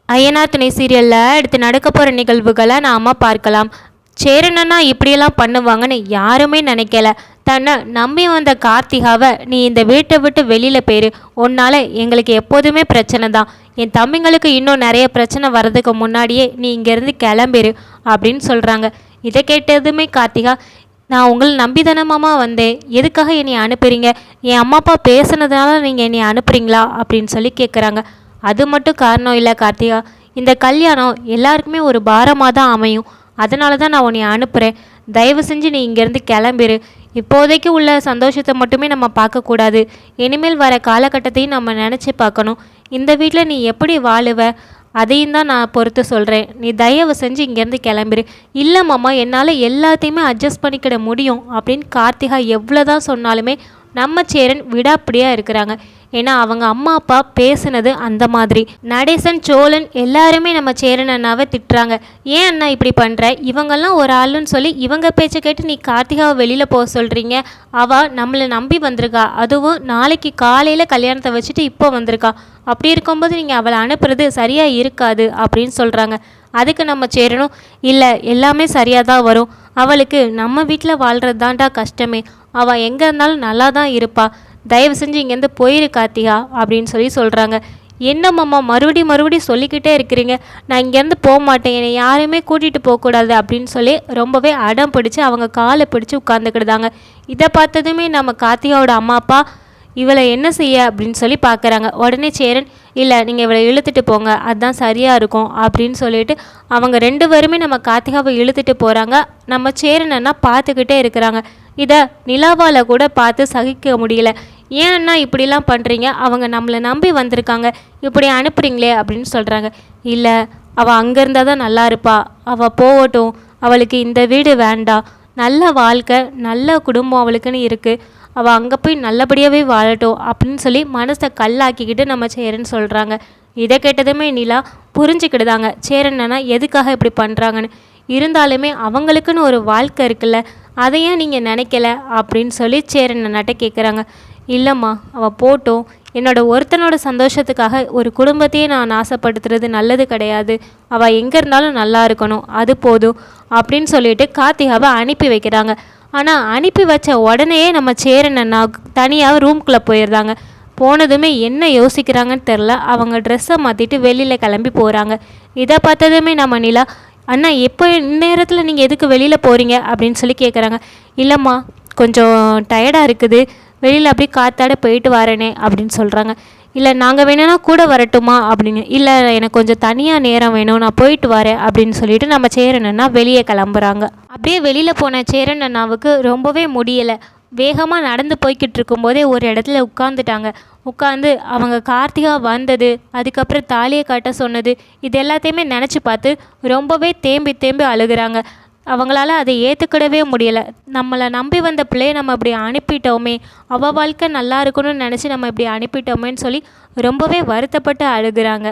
ஐயனார் துணை சீரியலில் அடுத்து நடக்க போகிற நிகழ்வுகளை நாம் பார்க்கலாம். சேரனன்னா இப்படியெல்லாம் பண்ணுவாங்கன்னு யாருமே நினைக்கல. தன்னை நம்பி வந்த கார்த்திகாவை நீ இந்த வீட்டை விட்டு வெளியில் போயிரு, உன்னால் எங்களுக்கு எப்போதுமே பிரச்சனை தான், என் தம்பிங்களுக்கு இன்னும் நிறைய பிரச்சனை வர்றதுக்கு முன்னாடியே நீ இங்கேருந்து கிளம்பிரு அப்படின்னு சொல்கிறாங்க. இதை கேட்டதுமே கார்த்திகா, நான் உங்களை நம்பிதானமாமா வந்தேன், எதுக்காக என்னை அனுப்புறீங்க, என் அம்மா அப்பா பேசுனதுனால நீங்கள் என்னை அனுப்புறீங்களா அப்படின்னு சொல்லி கேட்குறாங்க. அது மட்டும் காரணம் இல்லை கார்த்திகா, இந்த கல்யாணம் எல்லாருக்குமே ஒரு பாரமாக தான் அமையும், அதனால தான் நான் உன்னை அனுப்புகிறேன், தயவு செஞ்சு நீ இங்கேருந்து கிளம்பிரு, இப்போதைக்கு உள்ள சந்தோஷத்தை மட்டுமே நம்ம பார்க்கக்கூடாது, இனிமேல் வர காலகட்டத்தையும் நம்ம நினச்சி பார்க்கணும், இந்த வீட்டில் நீ எப்படி வாழுவ அதையும் தான் நான் பொறுத்து சொல்கிறேன், நீ தயவு செஞ்சு இங்கேருந்து கிளம்பிரு. இல்லை மாமா, என்னால் எல்லாத்தையுமே அட்ஜஸ்ட் பண்ணிக்கிட முடியும் அப்படின்னு கார்த்திகா எவ்வளோ தான் சொன்னாலுமே நம்ம சேரன் விடாப்பிடியாக இருக்கிறாங்க. ஏன்னா அவங்க அம்மா அப்பா பேசுனது அந்த மாதிரி. நடேசன், சோழன் எல்லாருமே நம்ம சேரன் அண்ணாவை திட்டுறாங்க. ஏன் அண்ணா இப்படி பண்ணுற, இவங்கெல்லாம் ஒரு ஆளுன்னு சொல்லி இவங்க பேச்சை கேட்டு நீ கார்த்திகாவை வெளியில் போக சொல்கிறீங்க, அவள் நம்மளை நம்பி வந்திருக்கா, அதுவும் நாளைக்கு காலையில் கல்யாணத்தை வச்சுட்டு இப்போ வந்திருக்கா, அப்படி இருக்கும்போது நீங்கள் அவளை அனுப்புறது சரியாக இருக்காது அப்படின்னு சொல்கிறாங்க. அதுக்கு நம்ம சேரணும், இல்லை எல்லாமே சரியாக தான் வரும், அவளுக்கு நம்ம வீட்டில் வாழ்கிறது தான்டா கஷ்டமே, அவள் எங்கே இருந்தாலும் நல்லா தான் இருப்பா, தயவு செஞ்சு இங்கேருந்து போயிரு கார்த்திகா அப்படின்னு சொல்லி சொல்கிறாங்க. என்னம்மாம்மா மறுபடியும் சொல்லிக்கிட்டே இருக்கிறீங்க, நான் இங்கேருந்து போக மாட்டேன், என்னை யாருமே கூட்டிகிட்டு போகக்கூடாது அப்படின்னு சொல்லி ரொம்பவே அடம் பிடிச்சி அவங்க காலை பிடிச்சி உட்காந்துக்கிடுதாங்க. இதை பார்த்ததுமே நம்ம கார்த்திகாவோட அம்மா அப்பா இவளை என்ன செய்ய அப்படின்னு சொல்லி பார்க்குறாங்க. உடனே சேரன், இல்லை நீங்கள் இவளை இழுத்துட்டு போங்க, அதுதான் சரியாக இருக்கும் அப்படின்னு சொல்லிட்டு அவங்க ரெண்டு பேருமே நம்ம கார்த்திகாவை இழுத்துட்டு போகிறாங்க. நம்ம சேரனன்னா பார்த்துக்கிட்டே இருக்கிறாங்க. இதை நிலாவால் கூட பார்த்து சகிக்க முடியல. ஏன் அண்ணா இப்படிலாம் பண்ணுறீங்க, அவங்க நம்மளை நம்பி வந்திருக்காங்க, இப்படி அனுப்புகிறீங்களே அப்படின்னு சொல்கிறாங்க. இல்லை, அவள் அங்கே இருந்தால் தான் நல்லா இருப்பா, அவள் போகட்டும், அவளுக்கு இந்த வீடு வேண்டாம், நல்ல வாழ்க்கை நல்ல குடும்பம் அவளுக்குன்னு இருக்குது, அவள் அங்கே போய் நல்லபடியாகவே வாழட்டும் அப்படின்னு சொல்லி மனசை கல்லாக்கிக்கிட்டு நம்ம சேரன் சொல்கிறாங்க. இதை கேட்டதுமே நிலா புரிஞ்சுக்கிடுதாங்க சேரன்னா எதுக்காக இப்படி பண்ணுறாங்கன்னு. இருந்தாலுமே அவங்களுக்குன்னு ஒரு வாழ்க்கை இருக்குல்ல, அதையும் நீங்கள் நினைக்கல அப்படின்னு சொல்லி சேரன் நட்ட கேட்குறாங்க. இல்லைம்மா, அவள் போட்டோம், என்னோட ஒருத்தனோட சந்தோஷத்துக்காக ஒரு குடும்பத்தையே நான் ஆசைப்படுத்துறது நல்லது கிடையாது, அவள் எங்கே இருந்தாலும் நல்லா இருக்கணும், அது போதும் அப்படின்னு சொல்லிட்டு கார்த்திகாவை அனுப்பி வைக்கிறாங்க. ஆனால் அனுப்பி வச்ச உடனே நம்ம சேரனன்னா தனியாக ரூம்குள்ளே போயிடுறாங்க. போனதுமே என்ன யோசிக்கிறாங்கன்னு தெரில, அவங்க ட்ரெஸ்ஸை மாற்றிட்டு வெளியில் கிளம்பி போகிறாங்க. இதை பார்த்ததுமே நம்ம நிலா, அண்ணா எப்போ இந்நேரத்தில் நீங்கள் எதுக்கு வெளியில் போகிறீங்க அப்படின்னு சொல்லி கேட்குறாங்க. இல்லைம்மா, கொஞ்சம் டயர்டாக இருக்குது, வெளியில் அப்படியே காத்தாட போயிட்டு வரேனே அப்படின்னு சொல்கிறாங்க. இல்லை, நாங்கள் வேணும்னா கூட வரட்டுமா அப்படின்னு. இல்லை, எனக்கு கொஞ்சம் தனியாக நேரம் வேணும், நான் போயிட்டு வரேன் அப்படின்னு சொல்லிட்டு நம்ம சேரனண்ணா வெளியே கிளம்புறாங்க. அப்படியே வெளியில் போன சேரனண்ணாவுக்கு ரொம்பவே முடியலை. வேகமாக நடந்து போய்கிட்டு இருக்கும்போதே ஒரு இடத்துல உட்காந்து அவங்க கார்த்திகா வந்தது, அதுக்கப்புறம் தாலியை காட்ட சொன்னது, இது எல்லாத்தையுமே நினச்சி பார்த்து ரொம்பவே தேம்பி அழுகிறாங்க. அவங்களால அதை ஏற்றுக்கிடவே முடியலை. நம்மளை நம்பி வந்த பிள்ளையை நம்ம இப்படி அனுப்பிட்டோமே, அவள் வாழ்க்கை நல்லா இருக்கணும்னு நினச்சி நம்ம இப்படி அனுப்பிட்டோமேன்னு சொல்லி ரொம்பவே வருத்தப்பட்டு அழுகிறாங்க.